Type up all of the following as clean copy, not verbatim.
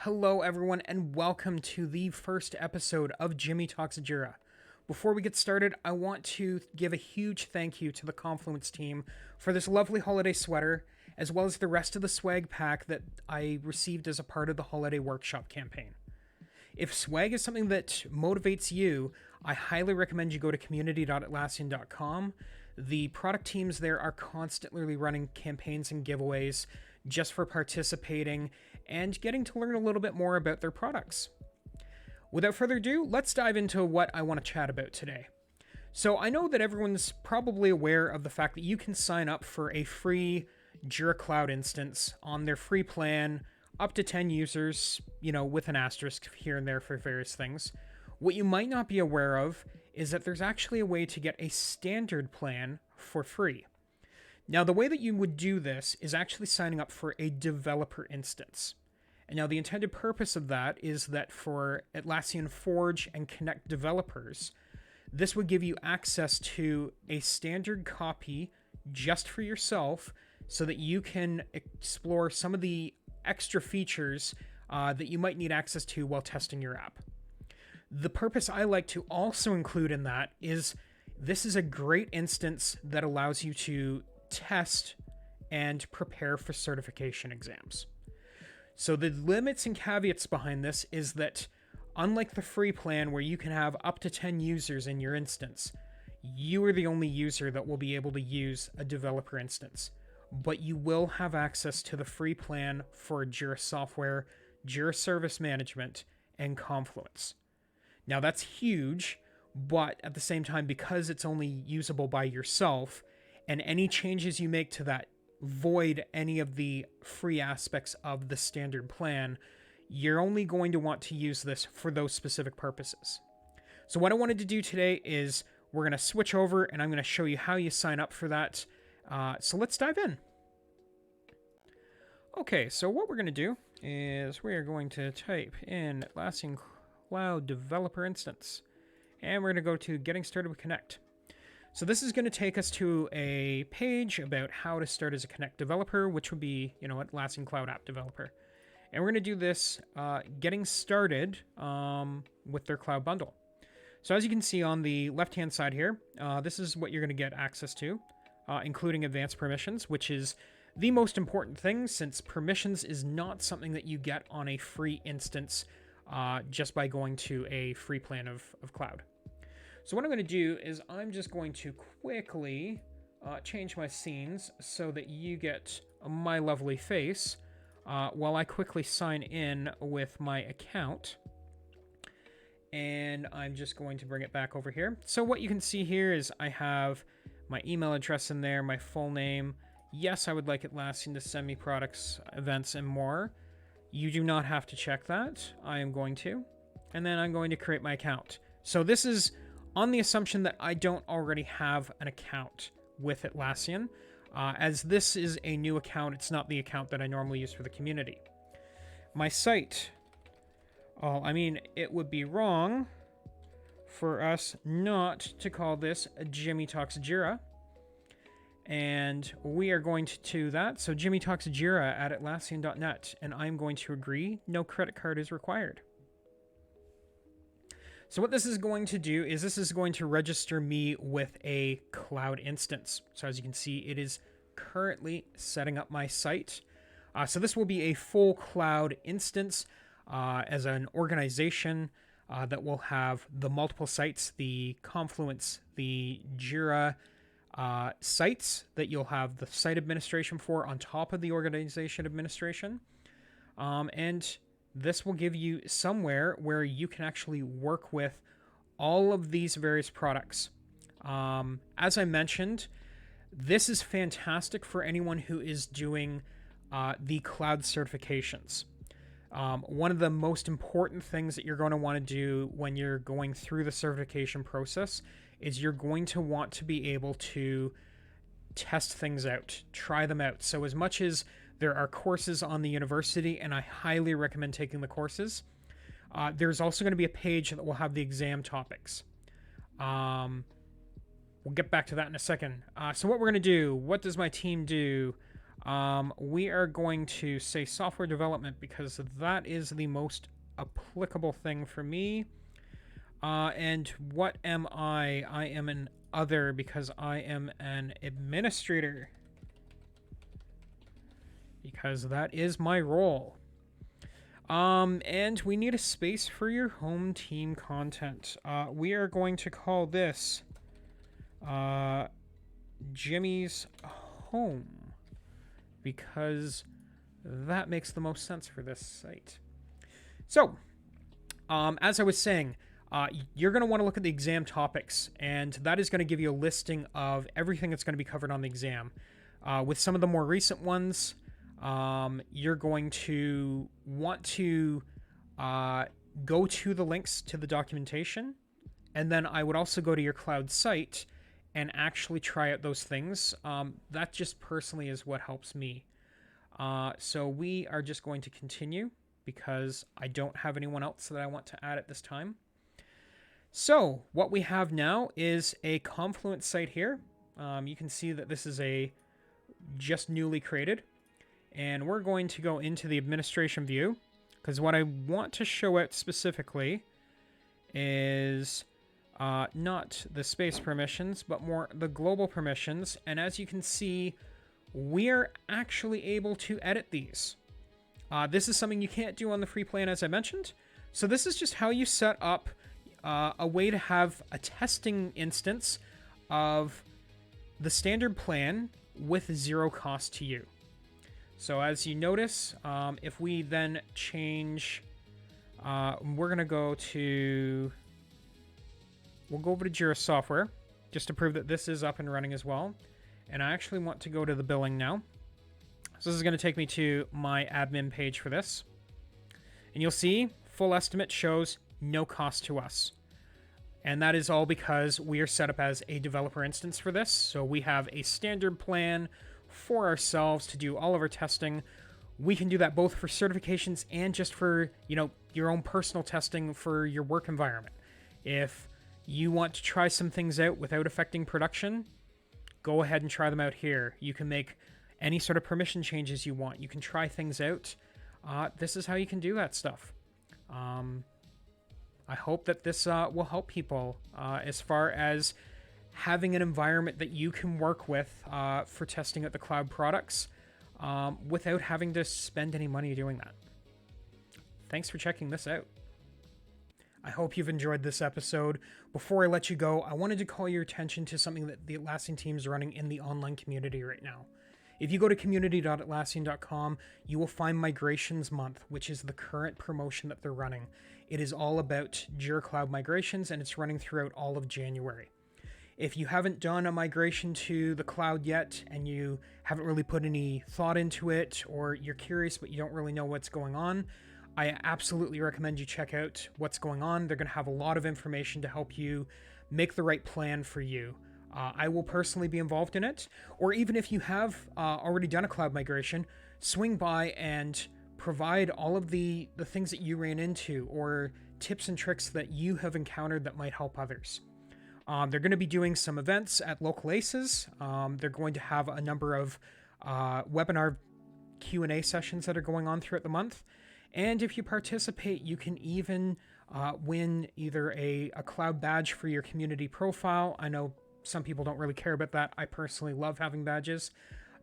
Hello, everyone, and welcome to the first episode of Jimmy Talks Jira. Before we get started, I want to give a huge thank you to the Confluence team for this lovely holiday sweater, as well as the rest of the swag pack that I received as a part of the holiday workshop campaign. If swag is something that motivates you, I highly recommend you go to community.atlassian.com. The product teams there are constantly running campaigns and giveaways just for participating and getting to learn a little bit more about their products. Without further ado, let's dive into what I want to chat about today. So I know that everyone's probably aware of the fact that you can sign up for a free Jira Cloud instance on their free plan, up to 10 users, with an asterisk here and there for various things. What you might not be aware of is that there's actually a way to get a standard plan for free. Now, the way that you would do this is actually signing up for a developer instance. And now the intended purpose of that is that for Atlassian Forge and Connect developers, this would give you access to a standard copy just for yourself so that you can explore some of the extra features that you might need access to while testing your app. The purpose I like to also include in that is this is a great instance that allows you to test and prepare for certification exams. So the limits and caveats behind this is that unlike the free plan where you can have up to 10 users in your instance, you are the only user that will be able to use a developer instance. But you will have access to the free plan for Jira Software, Jira Service Management, and Confluence. Now that's huge, but at the same time, because it's only usable by yourself, and any changes you make to that void any of the free aspects of the standard plan, you're only going to want to use this for those specific purposes. So what I wanted to do today is we're going to switch over and I'm going to show you how you sign up for that. So let's dive in. Okay, so what we're going to do is we are going to type in Atlassian Cloud Developer Instance, and we're going to go to Getting Started with Connect. So this is going to take us to a page about how to start as a Connect developer, which would be, Atlassian Cloud App Developer. And we're going to do this getting started with their Cloud Bundle. So as you can see on the left-hand side here, this is what you're going to get access to, including advanced permissions, which is the most important thing since permissions is not something that you get on a free instance just by going to a free plan of Cloud. So what I'm going to do is I'm just going to quickly change my scenes so that you get my lovely face while I quickly sign in with my account. And I'm just going to bring it back over here. So what you can see here is I have my email address in there, my full name. Yes, I would like Atlassian to send me products, events, and more. You do not have to check that. I am going to. And then I'm going to create my account. So this is on the assumption that I don't already have an account with Atlassian. As this is a new account, it's not the account that I normally use for the community. My site. It would be wrong for us not to call this Jimmy Talks Jira. And we are going to do that. So Jimmy Talks Jira at Atlassian.net. And I'm going to agree. No credit card is required. So what this is going to do is this is going to register me with a cloud instance. So as you can see, it is currently setting up my site. So this will be a full cloud instance as an organization that will have the multiple sites, the Confluence, the Jira sites that you'll have the site administration for on top of the organization administration. And this will give you somewhere where you can actually work with all of these various products. As I mentioned, this is fantastic for anyone who is doing the cloud certifications. One of the most important things that you're going to want to do when you're going through the certification process is you're going to want to be able to test things out, try them out. So as much as there are courses on the university, and I highly recommend taking the courses, there's also going to be a page that will have the exam topics. We'll get back to that in a second. So what we're going to do, what does my team do? We are going to say software development because that is the most applicable thing for me. And what am I? I am an other because I am an administrator. Because that is my role. And we need a space for your home team content. We are going to call this Jimmy's Home because that makes the most sense for this site. So, as I was saying, you're going to want to look at the exam topics, and that is going to give you a listing of everything that's going to be covered on the exam. With some of the more recent ones, you're going to want to go to the links to the documentation, and then I would also go to your cloud site and actually try out those things. That just personally is what helps me. So we are just going to continue because I don't have anyone else that I want to add at this time. So what we have now is a Confluence site here. You can see that this is a just newly created. And we're going to go into the administration view because what I want to show out specifically is not the space permissions, but more the global permissions. And as you can see, we're actually able to edit these. This is something you can't do on the free plan, as I mentioned. So this is just how you set up a way to have a testing instance of the standard plan with zero cost to you. So as you notice, if we then change, we're going to go to, we'll go over to Jira software just to prove that this is up and running as well. And I actually want to go to the billing now. So this is going to take me to my admin page for this. And you'll see full estimate shows no cost to us. And that is all because we are set up as a developer instance for this. So we have a standard plan for ourselves to do all of our testing. We can do that both for certifications and just for, your own personal testing for your work environment. If you want to try some things out without affecting production, go ahead and try them out here. You can make any sort of permission changes you want. You can try things out. This is how you can do that stuff. I hope that this will help people as far as having an environment that you can work with for testing out the cloud products without having to spend any money doing that. Thanks for checking this out. I hope you've enjoyed this episode. Before I let you go, I wanted to call your attention to something that the Atlassian team is running in the online community right now. If you go to community.atlassian.com, you will find Migrations Month, which is the current promotion that they're running. It is all about Jira Cloud migrations, and it's running throughout all of January. If you haven't done a migration to the cloud yet, and you haven't really put any thought into it, or you're curious but you don't really know what's going on, I absolutely recommend you check out what's going on. They're going to have a lot of information to help you make the right plan for you. I will personally be involved in it, or even if you have already done a cloud migration, swing by and provide all of the things that you ran into or tips and tricks that you have encountered that might help others. They're going to be doing some events at local ACES. They're going to have a number of webinar Q&A sessions that are going on throughout the month. And if you participate, you can even win either a cloud badge for your community profile. I know some people don't really care about that. I personally love having badges.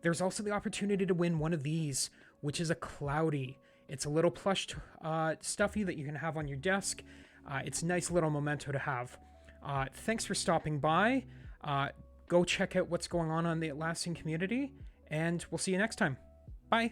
There's also the opportunity to win one of these, which is a Cloudy. It's a little plush stuffy that you can have on your desk. It's a nice little memento to have. Thanks for stopping by. Go check out what's going on the Atlassian community, and we'll see you next time. Bye.